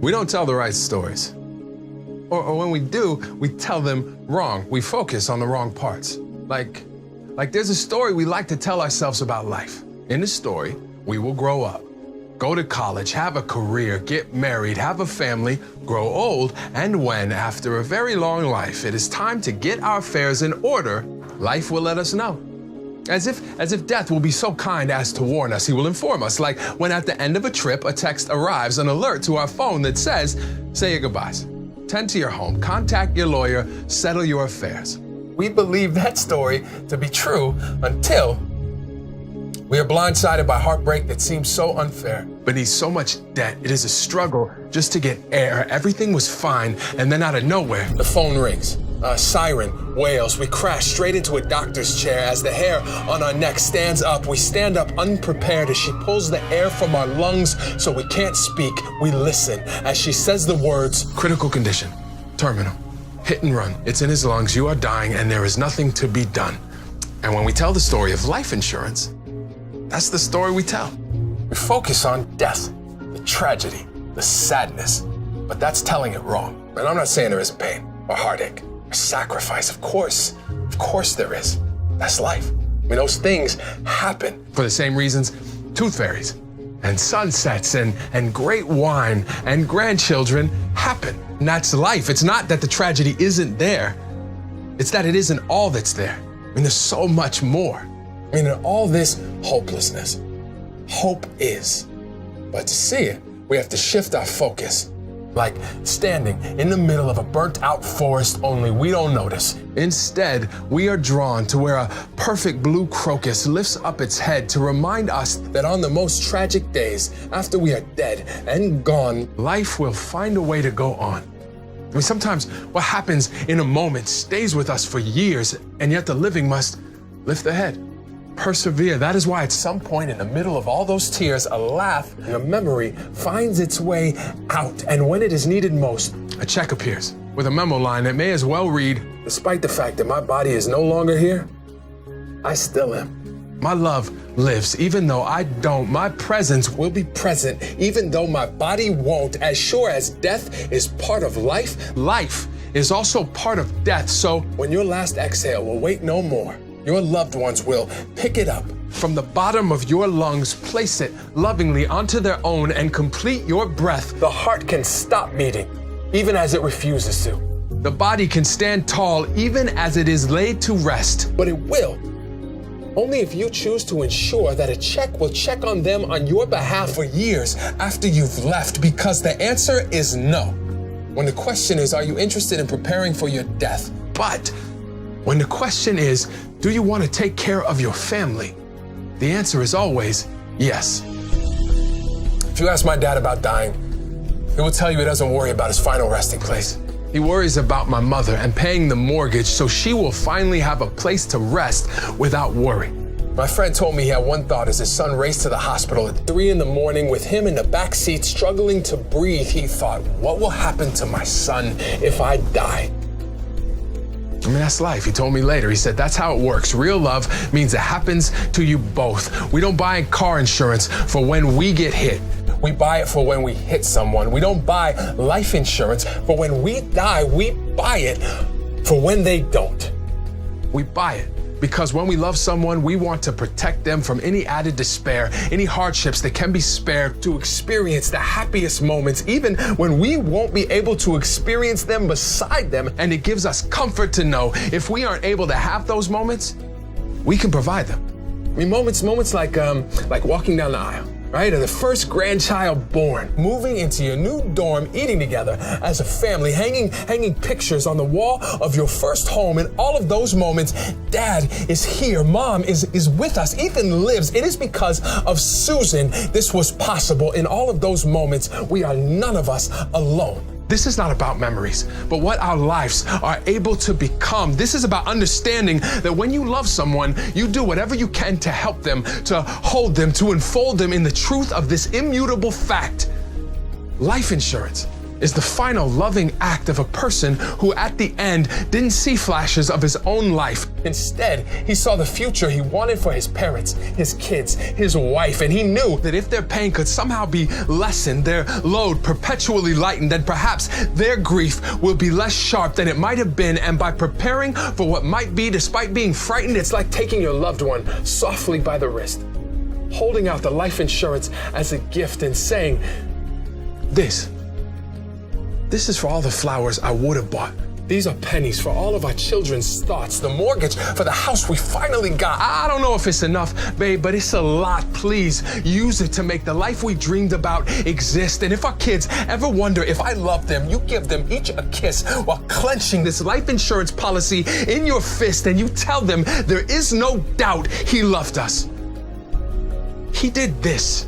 We don't tell the right stories. Or when we do, we tell them wrong. We focus on the wrong parts. Like there's a story we like to tell ourselves about life. In the story, we will grow up, go to college, have a career, get married, have a family, grow old, and when, after a very long life, it is time to get our affairs in order, life will let us know. As if death will be so kind as to warn us, he will inform us, like when at the end of a trip, a text arrives, an alert to our phone that says, say your goodbyes, tend to your home, contact your lawyer, settle your affairs. We believe that story to be true until we are blindsided by heartbreak that seems so unfair. Beneath so much debt, it is a struggle just to get air. Everything was fine, and then out of nowhere, the phone rings. A siren wails. We crash straight into a doctor's chair. As the hair on our neck stands up, we stand up unprepared as she pulls the air from our lungs so we can't speak. We listen as she says the words, critical condition, terminal, hit and run. It's in his lungs. You are dying, and there is nothing to be done. And when we tell the story of life insurance, that's the story we tell. We focus on death, the tragedy, the sadness, but that's telling it wrong. And I'm not saying there isn't pain or heartache or sacrifice. Of course there is. That's life. I mean, those things happen for the same reasons tooth fairies and sunsets and great wine and grandchildren happen. And that's life. It's not that the tragedy isn't there. It's that it isn't all that's there. I mean, there's so much more. I mean, in all this hopelessness, hope is. But to see it, we have to shift our focus. Like standing in the middle of a burnt out forest, only we don't notice. Instead, we are drawn to where a perfect blue crocus lifts up its head to remind us that on the most tragic days, after we are dead and gone, life will find a way to go on. I mean, sometimes what happens in a moment stays with us for years, and yet the living must lift the head. Persevere. That is why at some point in the middle of all those tears, a laugh and a memory finds its way out. And when it is needed most, a check appears with a memo line that may as well read, despite the fact that my body is no longer here, I still am. My love lives. Even though I don't, my presence will be present. Even though my body won't. As sure as death is part of life, life is also part of death. So when your last exhale will wait no more, your loved ones will pick it up from the bottom of your lungs, place it lovingly onto their own, and complete your breath. The heart can stop beating, even as it refuses to. The body can stand tall, even as it is laid to rest. But it will, only if you choose to ensure that a check will check on them on your behalf for years after you've left, because the answer is no. When the question is, are you interested in preparing for your death? But when the question is, do you want to take care of your family? The answer is always yes. If you ask my dad about dying, he will tell you he doesn't worry about his final resting place. He worries about my mother and paying the mortgage so she will finally have a place to rest without worry. My friend told me he had one thought as his son raced to the hospital at 3 a.m. with him in the back seat struggling to breathe. He thought, what will happen to my son if I die? I mean, that's life. He told me later. He said, that's how it works. Real love means it happens to you both. We don't buy car insurance for when we get hit. We buy it for when we hit someone. We don't buy life insurance for when we die. We buy it for when they don't. We buy it because when we love someone, we want to protect them from any added despair, any hardships that can be spared, to experience the happiest moments, even when we won't be able to experience them beside them. And it gives us comfort to know if we aren't able to have those moments, we can provide them. I mean, moments like walking down the aisle, right? Or the first grandchild born, moving into your new dorm, eating together as a family, hanging pictures on the wall of your first home. In all of those moments, Dad is here, Mom is with us, Ethan lives. It is because of Susan this was possible. In all of those moments, we are none of us alone. This is not about memories, but what our lives are able to become. This is about understanding that when you love someone, you do whatever you can to help them, to hold them, to enfold them in the truth of this immutable fact. Life insurance is the final loving act of a person who at the end didn't see flashes of his own life. Instead, he saw the future he wanted for his parents, his kids, his wife, and he knew that if their pain could somehow be lessened, their load perpetually lightened, then perhaps their grief will be less sharp than it might have been. And by preparing for what might be, despite being frightened, it's like taking your loved one softly by the wrist, holding out the life insurance as a gift and saying, This is for all the flowers I would have bought. These are pennies for all of our children's thoughts, the mortgage for the house we finally got. I don't know if it's enough, babe, but it's a lot. Please use it to make the life we dreamed about exist. And if our kids ever wonder if I love them, you give them each a kiss while clenching this life insurance policy in your fist, and you tell them there is no doubt he loved us. He did this